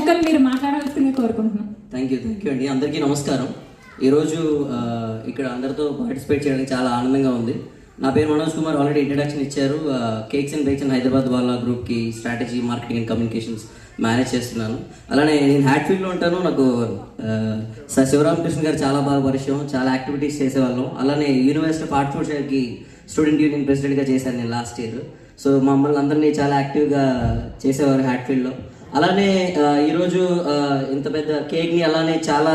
ముక్కలు మీరు మాట్లాడాల్సిందిగా కోరుకుంటున్నాం. థ్యాంక్ యూ అండి. అందరికీ నమస్కారం. ఈరోజు ఇక్కడ అందరితో పార్టిసిపేట్ చేయడానికి చాలా ఆనందంగా ఉంది. నా పేరు మనోజ్ కుమార్, ఆల్రెడీ ఇంట్రడక్షన్ ఇచ్చారు. Cakes and bakes and Hyderabad వాళ్ళ గ్రూప్కి strategy, marketing and communications manage చేస్తున్నాను. అలానే నేను హ్యాట్ఫీల్డ్లో ఉంటాను. నాకు శివరామకృష్ణ గారు చాలా బాగా పరిచయం, చాలా యాక్టివిటీస్ చేసేవాళ్ళం. అలానే యూనివర్సిటీ ఆఫ్ ఆర్ట్స్ కి స్టూడెంట్ యూనియన్ ప్రెసిడెంట్గా చేశాను నేను లాస్ట్ ఇయర్. సో మమ్మల్ని అందరినీ చాలా యాక్టివ్గా చేసేవారు హ్యాట్ఫీల్డ్లో. అలానే ఈరోజు ఇంత పెద్ద కేక్ని అలానే చాలా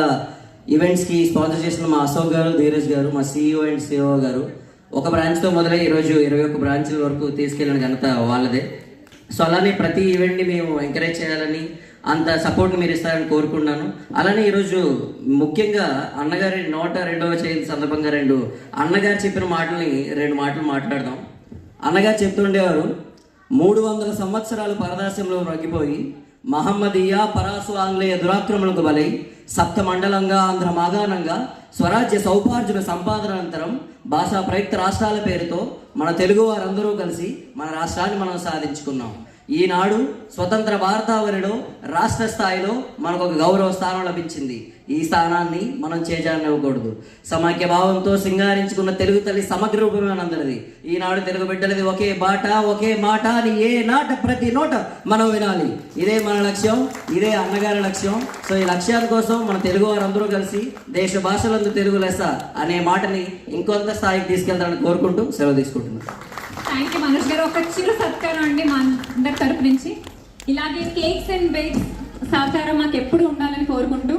ఈవెంట్స్కి స్పాన్సర్ చేసిన మా అశోక్ గారు, ధీరజ్ గారు, మా CEO అండ్ CEO గారు ఒక బ్రాంచ్తో మొదలై ఈరోజు 21 బ్రాంచ్ల వరకు తీసుకెళ్ళిన ఘనత వాళ్ళదే. సో అలానే ప్రతి ఈవెంట్ని మేము ఎంకరేజ్ చేయాలని, అంత సపోర్ట్ మీరు ఇస్తారని కోరుకున్నాను. అలానే ఈరోజు ముఖ్యంగా అన్నగారి 102వ జయంతి సందర్భంగా అన్నగారు చెప్పిన మాటల్ని 2 మాటలు మాట్లాడదాం. అన్నగారు చెప్తుండేవారు, 300 సంవత్సరాలు పరదాస్యంలో మగ్గిపోయి మహమ్మదీయ పరాసు ఆంగ్లేయ దురాక్రమణకు బలై సప్తమండలంగా ఆంధ్ర మాగాణంగా స్వరాజ్య సౌపార్జున సంపాదనానంతరం భాషా ప్రయుక్త రాష్ట్రాల పేరుతో మన తెలుగు వారందరూ కలిసి మన రాష్ట్రాన్ని మనం సాధించుకున్నాం. ఈనాడు స్వతంత్ర భారతావనిలో రాష్ట్ర స్థాయిలో మనకు ఒక గౌరవ స్థానం లభించింది. ఈ స్థానాన్ని మనం చేజారివ్వకూడదు. సమాఖ్య భావంతో సింగారించుకున్న తెలుగు తల్లి సమగ్ర రూపమే మనందరిది. ఈనాడు తెలుగు బిడ్డలది ఒకే బాట, ఒకే మాట అని ఏ నాట ప్రతి నోట మనం వినాలి. ఇదే మన లక్ష్యం, ఇదే అన్నగారి లక్ష్యం. సో ఈ లక్ష్యాల కోసం మన తెలుగు వారందరూ కలిసి దేశ భాషలందు తెలుగు లెస్స అనే మాటని ఇంకొంత స్థాయికి తీసుకెళ్తారని కోరుకుంటూ సెలవు తీసుకుంటున్నాను. థ్యాంక్ యూ మనోజ్ గారు. ఒక చిరు సత్కారం అండి మా అందరి తరపు నుంచి. ఇలాగే కేక్స్ అండ్ బేక్స్ సహకారం మాకు ఎప్పుడు ఉండాలని కోరుకుంటూ